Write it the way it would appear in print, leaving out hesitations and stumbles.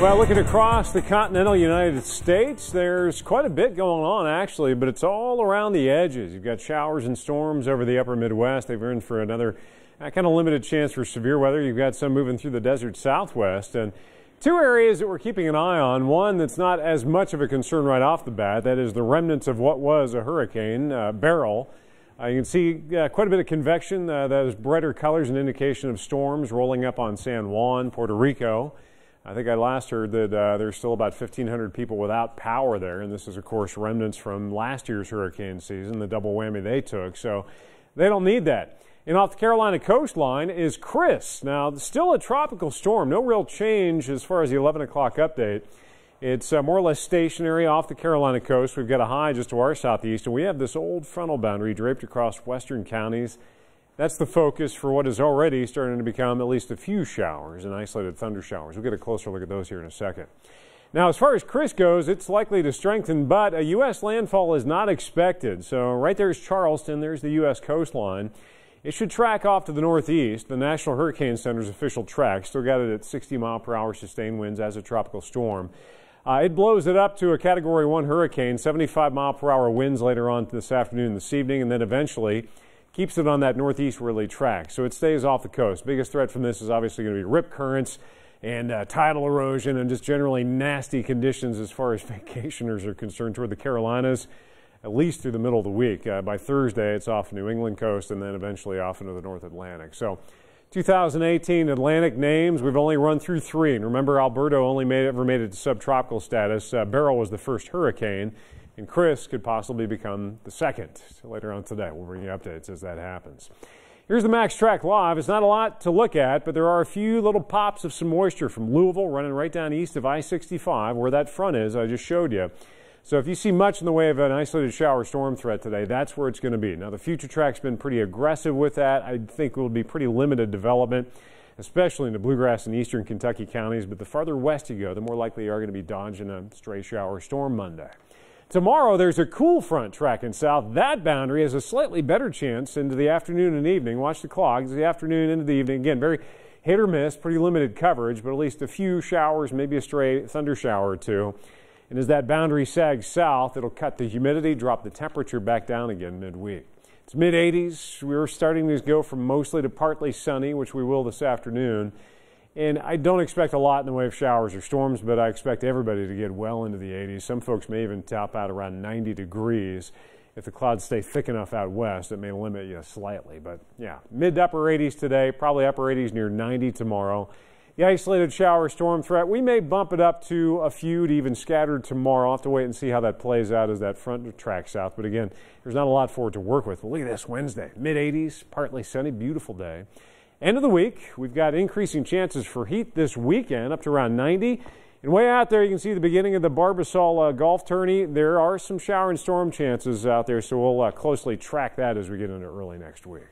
Well, looking across the continental United States, there's quite a bit going on actually, but it's all around the edges. You've got showers and storms over the upper Midwest. They've earned for another kind of limited chance for severe weather. You've got some moving through the desert Southwest, and two areas that we're keeping an eye on. One that's not as much of a concern right off the bat. That is the remnants of what was a hurricane, Beryl. You can see quite a bit of convection. That is brighter colors, an indication of storms rolling up on San Juan, Puerto Rico. I think I last heard that there's still about 1,500 people without power there, and this is, of course, remnants from last year's hurricane season, the double whammy they took, so they don't need that. And off the Carolina coastline is Chris. Now, still a tropical storm, no real change as far as the 11 o'clock update. It's more or less stationary off the Carolina coast. We've got a high just to our southeast, and we have this old frontal boundary draped across western counties. That's the focus for what is already starting to become at least a few showers and isolated thunder showers. We'll get a closer look at those here in a second. Now, as far as Chris goes, it's likely to strengthen, but a U.S. landfall is not expected. So right there's Charleston. There's the U.S. coastline. It should track off to the northeast. The National Hurricane Center's official track still got it at 60-mile-per-hour sustained winds as a tropical storm. It blows it up to a Category 1 hurricane, 75-mile-per-hour winds later on this afternoon and this evening, and then eventually keeps it on that northeasterly track, so it stays off the coast. Biggest threat from this is obviously going to be rip currents and tidal erosion and just generally nasty conditions as far as vacationers are concerned toward the Carolinas, at least through the middle of the week. By Thursday, it's off the New England coast and then eventually off into the North Atlantic. So 2018 Atlantic names, we've only run through 3. And remember, Alberto only ever made it to subtropical status. Beryl was the first hurricane, and Chris could possibly become the second. So later on today, we'll bring you updates as that happens. Here's the Max Track Live. It's not a lot to look at, but there are a few little pops of some moisture from Louisville running right down east of I-65, where that front is I just showed you. So if you see much in the way of an isolated shower storm threat today, that's where it's going to be. Now, the future track's been pretty aggressive with that. I think it will be pretty limited development, especially in the bluegrass and eastern Kentucky counties. But the farther west you go, the more likely you are going to be dodging a stray shower storm Monday. Tomorrow, there's a cool front tracking south. That boundary has a slightly better chance into the afternoon and evening. Watch the clock. The afternoon into the evening. Again, very hit or miss, pretty limited coverage, but at least a few showers, maybe a stray thunder shower or two. And as that boundary sags south, it'll cut the humidity, drop the temperature back down again midweek. It's mid-80s. We're starting to go from mostly to partly sunny, which we will this afternoon. And I don't expect a lot in the way of showers or storms, but I expect everybody to get well into the 80s. Some folks may even top out around 90 degrees. If the clouds stay thick enough out west, it may limit you slightly. But yeah, mid to upper 80s today, probably upper 80s near 90 tomorrow. The isolated shower storm threat, we may bump it up to a few to even scattered tomorrow. I'll have to wait and see how that plays out as that front tracks south. But again, there's not a lot for it to work with. But look at this Wednesday, mid-80s, partly sunny, beautiful day. End of the week, we've got increasing chances for heat this weekend, up to around 90. And way out there, you can see the beginning of the Barbasol golf tourney. There are some shower and storm chances out there, so we'll closely track that as we get into early next week.